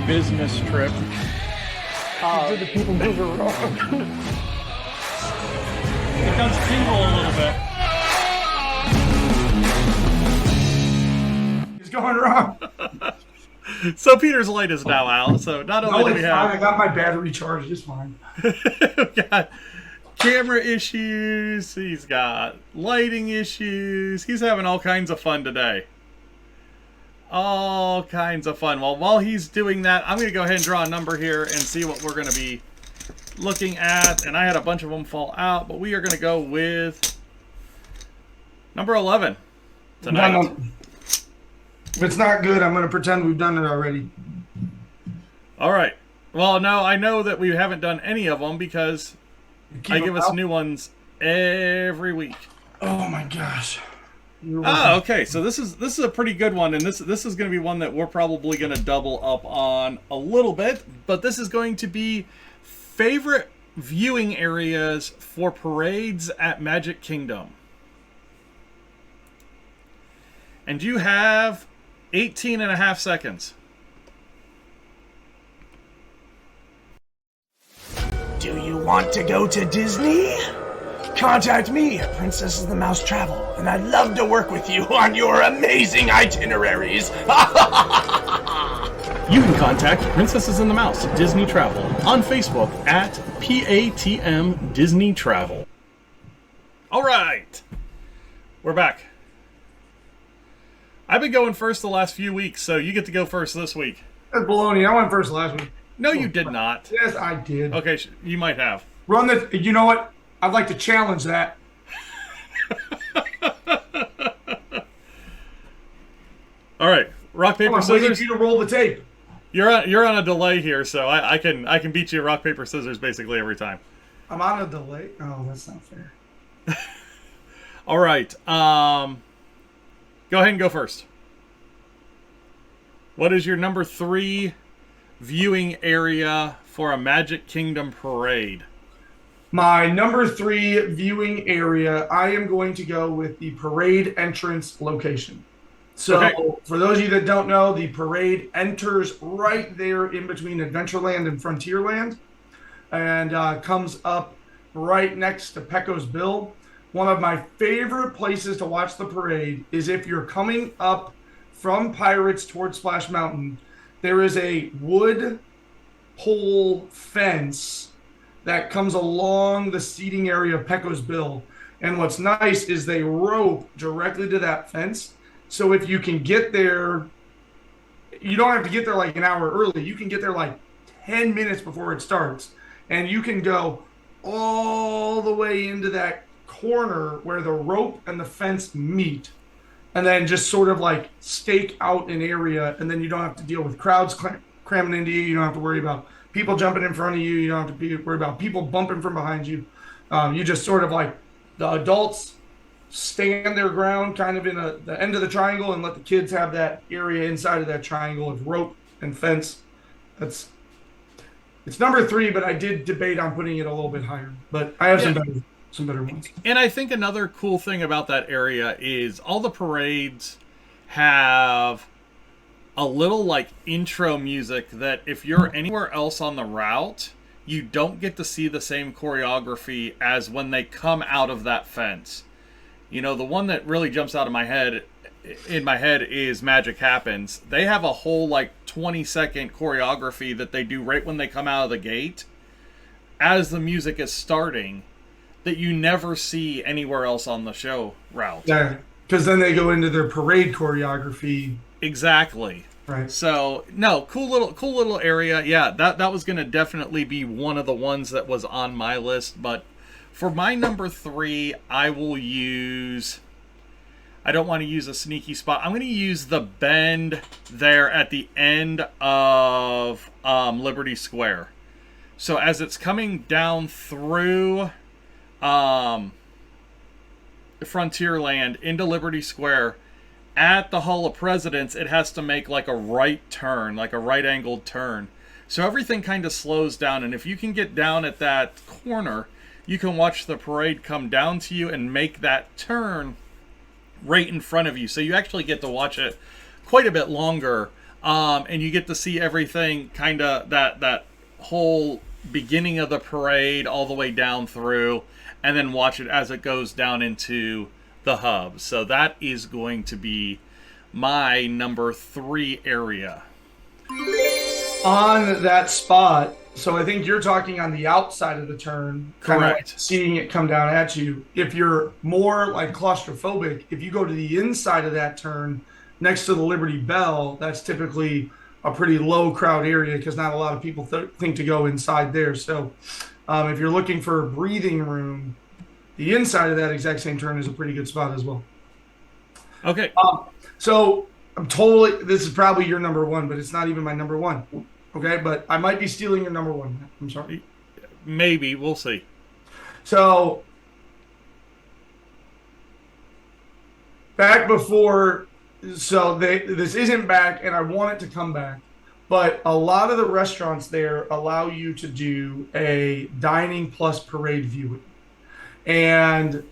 business trip. Did the people move around? It does tingle a little bit. It's going wrong. So Peter's light is now out. So not only do we Fine. have I got my battery charged. It's fine. we've got camera issues, he's got lighting issues. He's having all kinds of fun today. All kinds of fun. Well, while he's doing that, I'm going to go ahead and draw a number here and see what we're going to be looking at. And I had a bunch of them fall out, but we are going to go with number 11 tonight. No. If it's not good, I'm going to pretend we've done it already. All right. Well, no, I know that we haven't done any of them because I give us new ones every week. Oh my gosh. Oh, okay. So this is a pretty good one, and this is going to be one that we're probably going to double up on a little bit. But this is going to be favorite viewing areas for parades at Magic Kingdom. And you have 18 and a half seconds. Do you want to go to Disney? Contact me at Princess of the Mouse Travel, and I'd love to work with you on your amazing itineraries. You can contact Princesses and the Mouse Disney Travel on Facebook at PATM Disney Travel. All right, we're back. I've been going first the last few weeks, so you get to go first this week. That's baloney. I went first last week. No, you did not. Yes, I did. Okay, you might have. Run the. You know what? I'd like to challenge that. All right, rock paper I'm waiting scissors. for you to roll the tape. You're on a delay here, so I can beat you rock paper scissors basically every time. I'm on a delay. Oh, that's not fair. All right. Go ahead and go first. What is your number 3 viewing area for a Magic Kingdom parade? My number 3 viewing area, I am going to go with the parade entrance location. So, Okay. For those of you that don't know, the parade enters right there in between Adventureland and Frontierland, and comes up right next to Pecco's Bill. One of my favorite places to watch the parade is if you're coming up from Pirates towards Splash Mountain. There is a wood pole fence that comes along the seating area of Pecco's Bill. And what's nice is they rope directly to that fence. So if you can get there, you don't have to get there like an hour early. You can get there like 10 minutes before it starts. And you can go all the way into that corner where the rope and the fence meet. And then just sort of like stake out an area. And then you don't have to deal with crowds cramming into you. You don't have to worry about people jumping in front of you. You don't have to worry about people bumping from behind you. You just sort of like the adults stand their ground kind of in the end of the triangle and let the kids have that area inside of that triangle of rope and fence. It's number 3, but I did debate on putting it a little bit higher. But I have some better ones. And I think another cool thing about that area is all the parades have a little like intro music that if you're anywhere else on the route, you don't get to see the same choreography as when they come out of that fence. You know, the one that really jumps out of my head is Magic Happens. They have a whole like 20-second choreography that they do right when they come out of the gate as the music is starting that you never see anywhere else on the show route. Yeah, because then they go into their parade choreography. Exactly. Right. So, no, cool little area. Yeah, that was going to definitely be one of the ones that was on my list, but for my number 3, I will use... I don't want to use a sneaky spot. I'm going to use the bend there at the end of Liberty Square. So as it's coming down through Frontierland into Liberty Square, at the Hall of Presidents, it has to make like a right turn, like a right-angled turn. So everything kind of slows down, and if you can get down at that corner, you can watch the parade come down to you and make that turn right in front of you. So you actually get to watch it quite a bit longer And you get to see everything, kind of that whole beginning of the parade all the way down through, and then watch it as it goes down into the hub. So that is going to be my number 3 area. On that spot, so I think you're talking on the outside of the turn, kind of like Correct. seeing it come down at you. If you're more like claustrophobic, if you go to the inside of that turn next to the Liberty Bell, that's typically a pretty low crowd area because not a lot of people think to go inside there. So if you're looking for breathing room, the inside of that exact same turn is a pretty good spot as well. Okay. So this is probably your number 1, but it's not even my number 1. Okay, but I might be stealing your number 1. I'm sorry. Maybe. We'll see. So back before, this isn't back, and I want it to come back. But a lot of the restaurants there allow you to do a dining plus parade viewing. And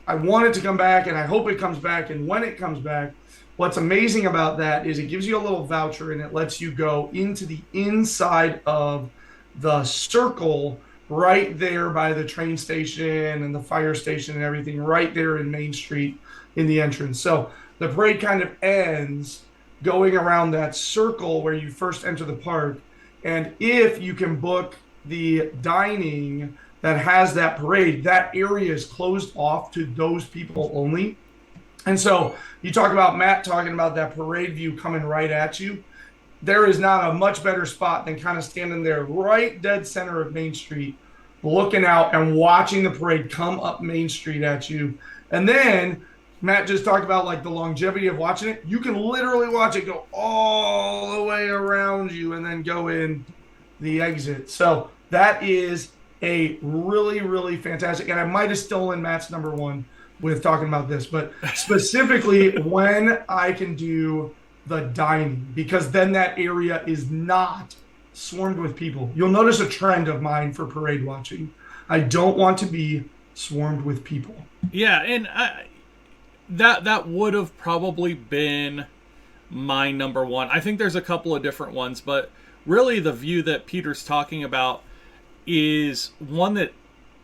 I want it to come back, and I hope it comes back. And when it comes back, what's amazing about that is it gives you a little voucher, and it lets you go into the inside of the circle right there by the train station and the fire station and everything, right there in Main Street in the entrance. So the parade kind of ends going around that circle where you first enter the park. And if you can book the dining that has that parade, that area is closed off to those people only. And so you talk about Matt talking about that parade view coming right at you. There is not a much better spot than kind of standing there right dead center of Main Street, looking out and watching the parade come up Main Street at you. And then Matt just talked about like the longevity of watching it. You can literally watch it go all the way around you and then go in the exit. So that is a really, really fantastic. And I might have stolen Matt's number 1 with talking about this, but specifically when I can do the dining, because then that area is not swarmed with people. You'll notice a trend of mine for parade watching. I don't want to be swarmed with people. Yeah, and that would have probably been my number 1. I think there's a couple of different ones, but really the view that Peter's talking about is one that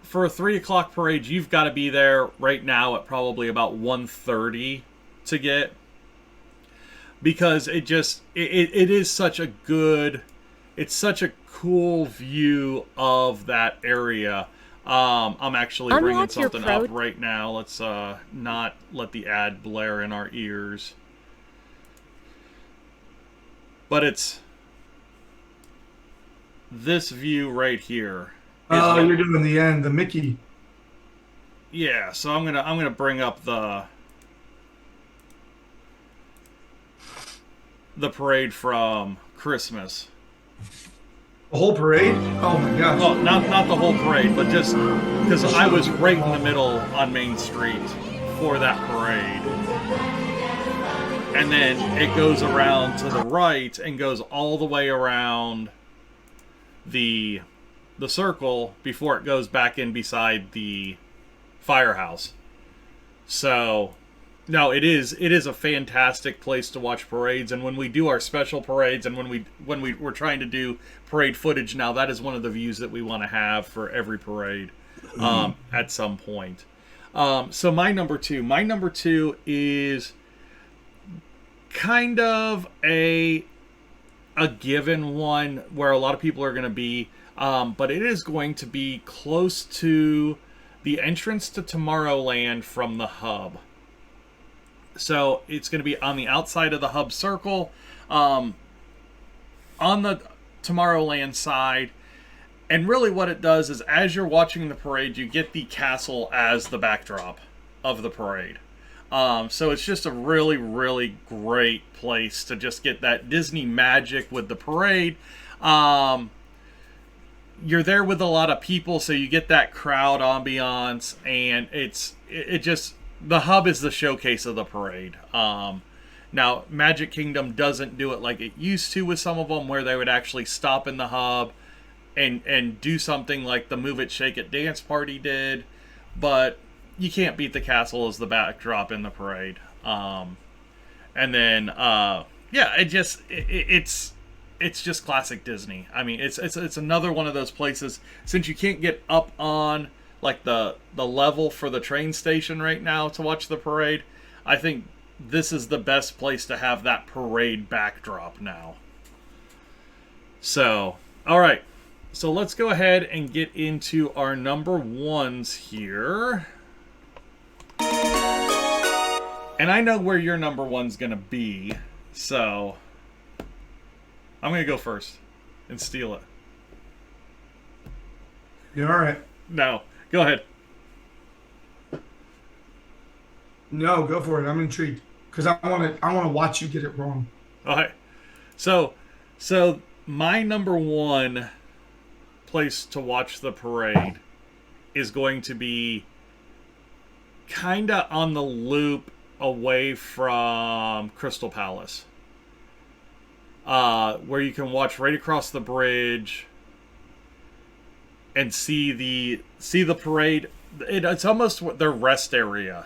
for a 3 o'clock parade, you've got to be there right now at probably about 1:30 to get, because it is such a good, it's such a cool view of that area. I'm actually bringing something up right now. Let's not let the ad blare in our ears. But it's this view right here. Oh, you're doing the end, the Mickey. Yeah, so I'm gonna bring up the parade from Christmas. The whole parade? Oh my gosh. Well, not the whole parade, but just because I was right in the middle on Main Street for that parade. And then it goes around to the right and goes all the way around the circle before it goes back in beside the firehouse. So no, it is a fantastic place to watch parades, and when we do our special parades and when we're trying to do parade footage now, that is one of the views that we want to have for every parade at some point. So my number two is kind of a given one where a lot of people are going to be, but it is going to be close to the entrance to Tomorrowland from the hub. So it's going to be on the outside of the hub circle, on the Tomorrowland side. And really what it does is, as you're watching the parade, you get the castle as the backdrop of the parade. So it's just a really, really great place to just get that Disney magic with the parade. You're there with a lot of people, so you get that crowd ambiance, and it just, the hub is the showcase of the parade. Now, Magic Kingdom doesn't do it like it used to with some of them, where they would actually stop in the hub and do something like the Move It, Shake It dance party did, but you can't beat the castle as the backdrop in the parade. And then Yeah, it's just classic Disney. I mean, it's another one of those places, since you can't get up on like the level for the train station right now to watch the parade. I think this is the best place to have that parade backdrop now. So, all right. So let's go ahead and get into our number ones here. And I know where your number one's going to be, so I'm going to go first and steal it. You all right? No, go ahead. No, go for it. I'm intrigued because I want to watch you get it wrong. All right. So my number one place to watch the parade is going to be kind of on the loop away from Crystal Palace, where you can watch right across the bridge and see the parade. It's almost their rest area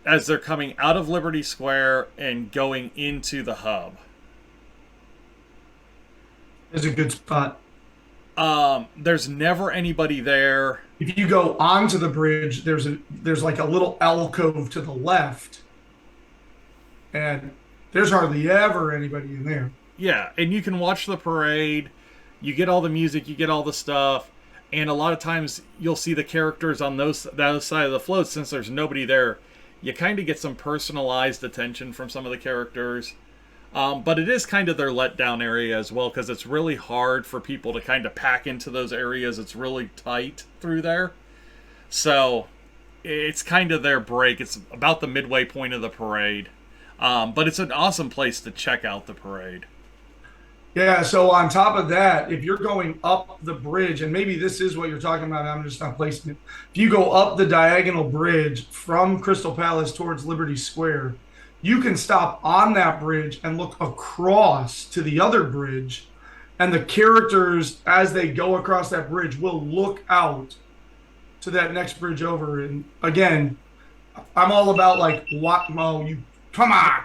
as they're coming out of Liberty Square and going into the hub. It's a good spot. There's never anybody there. If you go onto the bridge, there's like a little alcove to the left, and there's hardly ever anybody in there. Yeah, and you can watch the parade. You get all the music, you get all the stuff, and a lot of times you'll see the characters on that side of the float. Since there's nobody there, you kind of get some personalized attention from some of the characters. But it is kind of their letdown area as well, because it's really hard for people to kind of pack into those areas. It's really tight through there. So it's kind of their break. It's about the midway point of the parade. But it's an awesome place to check out the parade. Yeah, so on top of that, if you're going up the bridge, and maybe this is what you're talking about, I'm just not placing it. If you go up the diagonal bridge from Crystal Palace towards Liberty Square, you can stop on that bridge and look across to the other bridge, and the characters, as they go across that bridge, will look out to that next bridge over. And again, I'm all about like, what, Mo, you come on.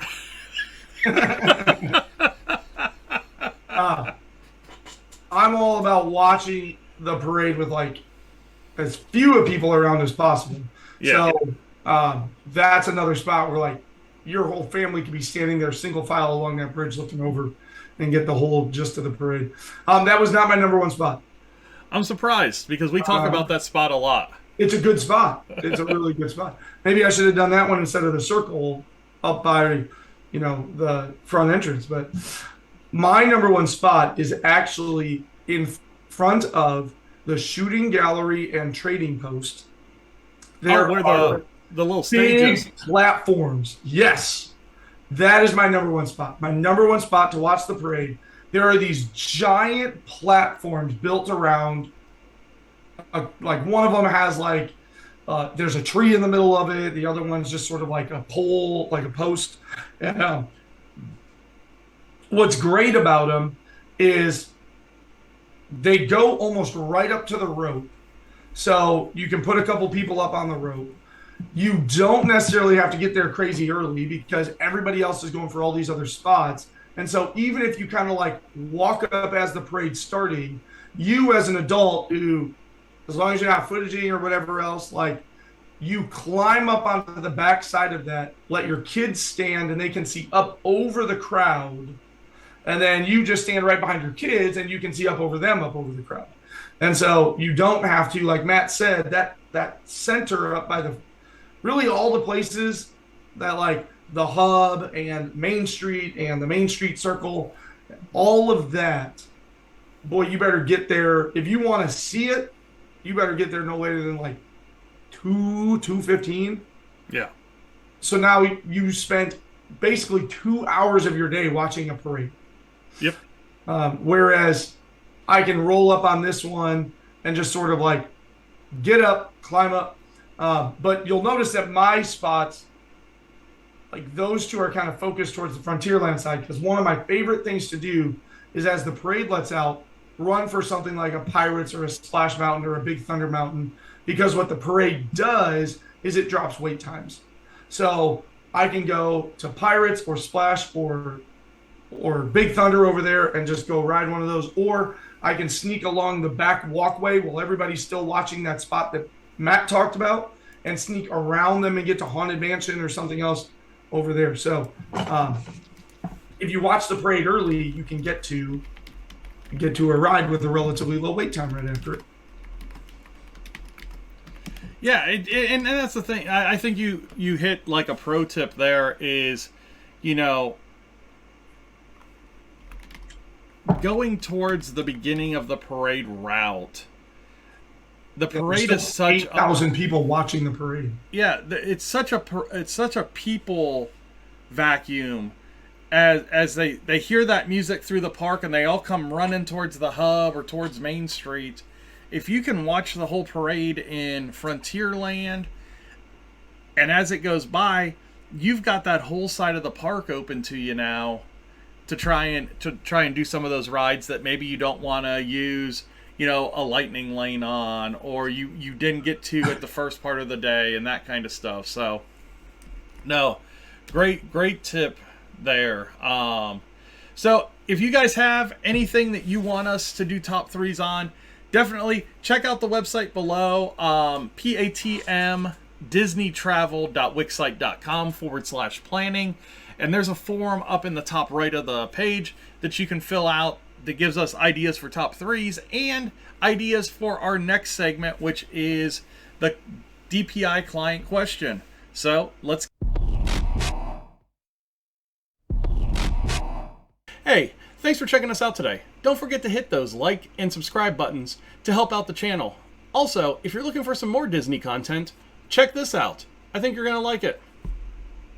I'm all about watching the parade with like as few of people around as possible. Yeah. So that's another spot where like your whole family could be standing there single file along that bridge looking over and get the whole gist of the parade. That was not my number one spot. I'm surprised because we talk about that spot a lot. It's a good spot. It's a really good spot. Maybe I should have done that one instead of the circle up by, the front entrance. But my number one spot is actually in front of the shooting gallery and trading post. There where the little stages. Big platforms. Yes. That is my number one spot. My number one spot to watch the parade. There are these giant platforms built around, like one of them has like, there's a tree in the middle of it. The other one's just sort of like a pole, like a post. And what's great about them is they go almost right up to the rope. So you can put a couple people up on the rope. You don't necessarily have to get there crazy early because everybody else is going for all these other spots. And so even if you kind of like walk up as the parade's starting, you as an adult who, as long as you're not footaging or whatever else, like you climb up onto the back side of that, let your kids stand and they can see up over the crowd. And then you just stand right behind your kids and you can see up over them, up over the crowd. And so you don't have to, like Matt said, that center up by the, really all the places that like the hub and Main Street and the Main Street Circle, all of that, boy, you better get there. If you want to see it, you better get there no later than like 2:15. Yeah. So now you spent basically 2 hours of your day watching a parade. Yep. Whereas I can roll up on this one and just sort of like get up, climb up. But you'll notice that my spots, like those two are kind of focused towards the Frontierland side, because one of my favorite things to do is as the parade lets out, run for something like a Pirates or a Splash Mountain or a Big Thunder Mountain, because what the parade does is it drops wait times. So I can go to Pirates or Splash or Big Thunder over there and just go ride one of those, or I can sneak along the back walkway while everybody's still watching that spot that Matt talked about, and sneak around them and get to Haunted Mansion or something else over there. So if you watch the parade early, you can get to a ride with a relatively low wait time right after it. Yeah, and that's the thing. I think you hit like a pro tip there is, you know, going towards the beginning of the parade route. The parade is such 8,000 people watching the parade. Yeah, it's such a people vacuum as they hear that music through the park and they all come running towards the hub or towards Main Street. If you can watch the whole parade in Frontierland, and as it goes by, you've got that whole side of the park open to you now to try and do some of those rides that maybe you don't want to use, you know, a lightning lane on, or you didn't get to at the first part of the day and that kind of stuff. So, no, great tip there. So if you guys have anything that you want us to do top threes on, definitely check out the website below, patmdisneytravel.wixsite.com/planning. And there's a form up in the top right of the page that you can fill out that gives us ideas for top threes and ideas for our next segment, which is the DPI client question. So let's... Hey, thanks for checking us out today. Don't forget to hit those like and subscribe buttons to help out the channel. Also, if you're looking for some more Disney content, check this out. I think you're going to like it.